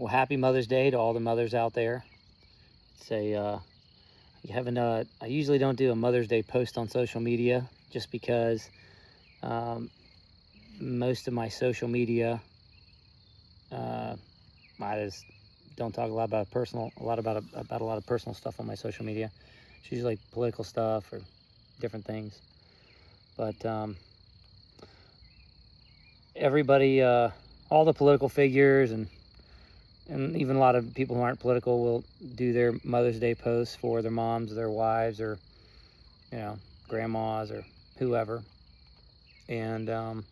Well, happy Mother's Day to all the mothers out there. I usually don't do a Mother's Day post on social media just because um, most of my social media, I just don't talk a lot about about a lot of personal stuff on my social media. It's usually like political stuff or different things. But everybody, all the political figures and even a lot of people who aren't political will do their Mother's Day posts for their moms, their wives, or grandmas or whoever. And I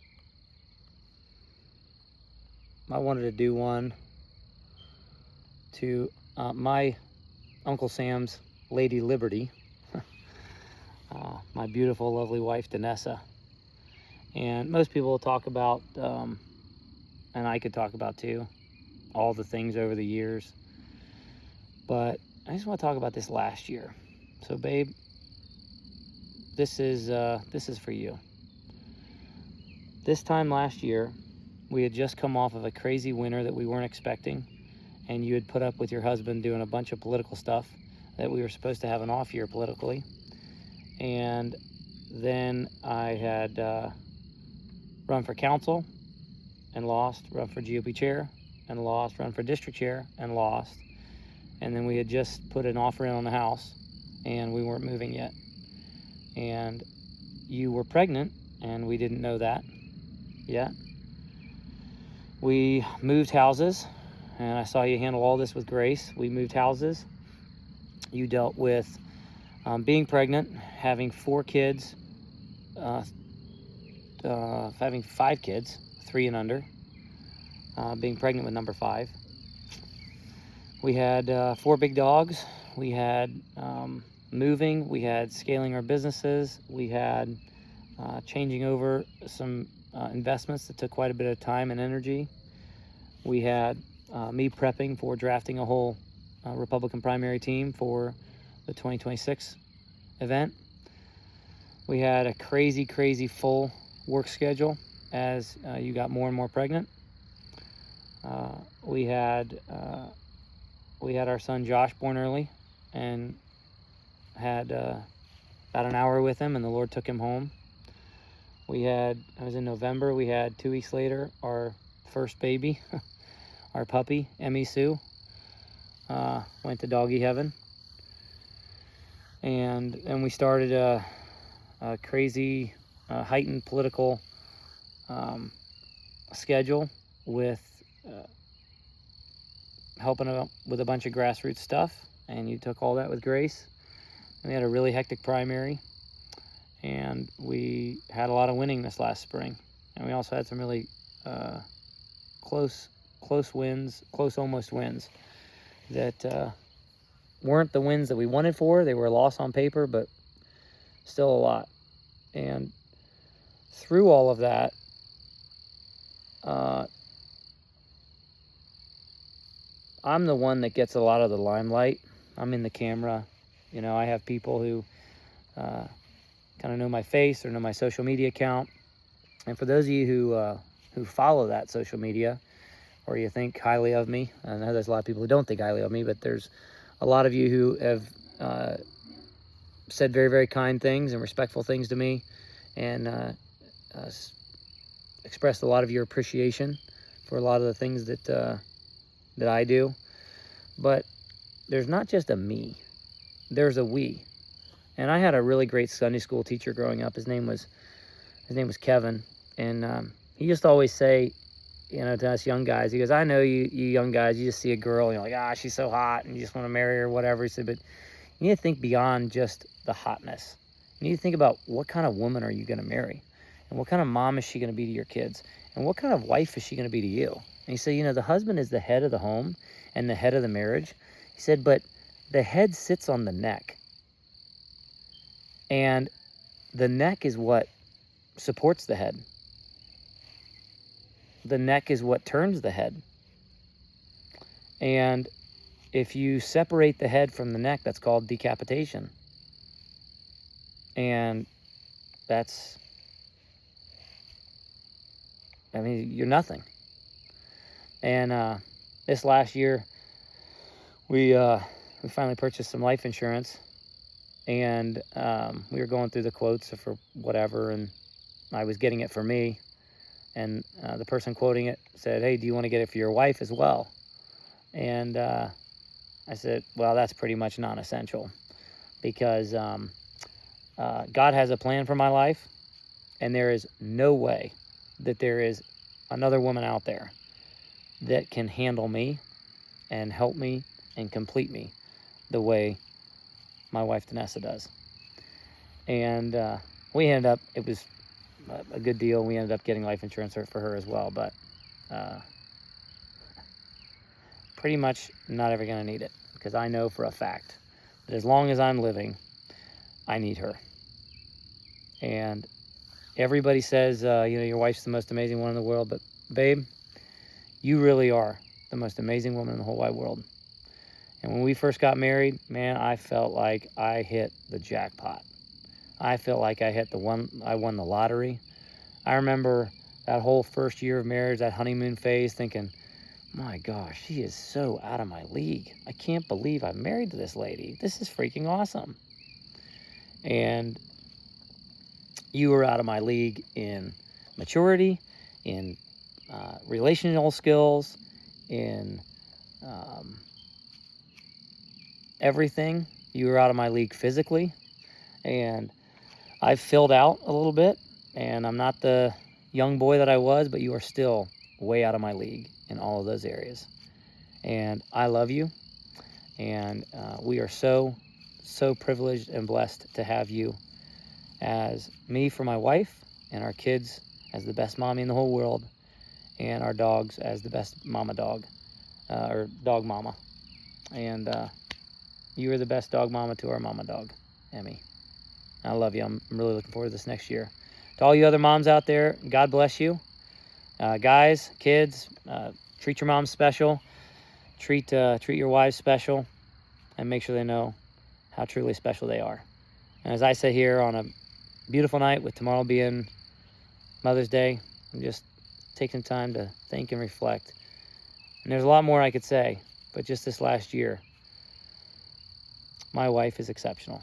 wanted to do one to my Uncle Sam's Lady Liberty, my beautiful, lovely wife, Danessa. And most people will talk about, and I could talk about too, all the things over the years. But I just want to talk about this last year. So, babe, this is for you. This time last year, we had just come off of a crazy winter that we weren't expecting, and you had put up with your husband doing a bunch of political stuff that we were supposed to have an off year politically. And then I had run for council and lost, run for GOP chair and lost, run for district chair and lost. And then we had just put an offer in on the house and we weren't moving yet. And you were pregnant and we didn't know that yet. We moved houses and I saw you handle all this with grace. We moved houses. You dealt with being pregnant, having 4 kids, having 5 kids, 3 and under, being pregnant with number 5. We had 4 big dogs. We had moving. We had scaling our businesses. We had changing over some investments that took quite a bit of time and energy. We had me prepping for drafting a whole Republican primary team for the 2026 event. We had a crazy, crazy full work schedule as you got more and more pregnant. We had our son Josh born early and had about an hour with him, and the Lord took him home. I was in November, we had 2 weeks later our first baby, our puppy, Emmy Sue, went to doggy heaven. And we started a crazy, heightened political schedule with helping out with a bunch of grassroots stuff, and you took all that with grace. And we had a really hectic primary, and we had a lot of winning this last spring. And we also had some really close wins, close almost wins that weren't the wins that we wanted for. They were a loss on paper, but still a lot. And through all of that, I'm the one that gets a lot of the limelight. I'm in the camera. I have people who kind of know my face or know my social media account. And for those of you who follow that social media, or you think highly of me, I know there's a lot of people who don't think highly of me, but there's a lot of you who have said very, very kind things and respectful things to me, and expressed a lot of your appreciation for a lot of the things that I do. But there's not just a me, there's a we. And I had a really great Sunday school teacher growing up. His name was Kevin, and he used to always say, to us young guys, he goes, I know you young guys, you just see a girl and you're like, she's so hot, and you just want to marry her or whatever. He said, but you need to think beyond just the hotness. You need to think about what kind of woman are you going to marry, and what kind of mom is she going to be to your kids, and what kind of wife is she going to be to you. And he said, the husband is the head of the home and the head of the marriage. He said, but the head sits on the neck, and the neck is what supports the head. The neck is what turns the head. And if you separate the head from the neck, that's called decapitation. And you're nothing. And this last year, we finally purchased some life insurance, and we were going through the quotes for whatever, and I was getting it for me, and the person quoting it said, "Hey, do you want to get it for your wife as well?" And I said, "Well, that's pretty much non-essential, because God has a plan for my life, and there is no way that there is another woman out there that can handle me and help me and complete me the way my wife Danessa does." And we ended up, it was a good deal. We ended up getting life insurance for her as well, but pretty much not ever going to need it, because I know for a fact that as long as I'm living, I need her. And everybody says, your wife's the most amazing one in the world, but babe, you really are the most amazing woman in the whole wide world. And when we first got married, man, I felt like I hit the jackpot. I felt like I won the lottery. I remember that whole first year of marriage, that honeymoon phase, thinking, my gosh, she is so out of my league. I can't believe I'm married to this lady. This is freaking awesome. And you were out of my league in maturity, in relational skills, in everything. You were out of my league physically, and I've filled out a little bit, and I'm not the young boy that I was, but you are still way out of my league in all of those areas. And I love you, and we are so privileged and blessed to have you as me for my wife, and our kids as the best mommy in the whole world, and our dogs as the best mama dog, or dog mama. And you are the best dog mama to our mama dog, Emmy. I love you. I'm really looking forward to this next year. To all you other moms out there, God bless you. Guys, kids, treat your moms special. Treat your wives special, and make sure they know how truly special they are. And as I sit here on a beautiful night, with tomorrow being Mother's Day, I'm just taking time to think and reflect. And there's a lot more I could say, but just this last year, my wife is exceptional.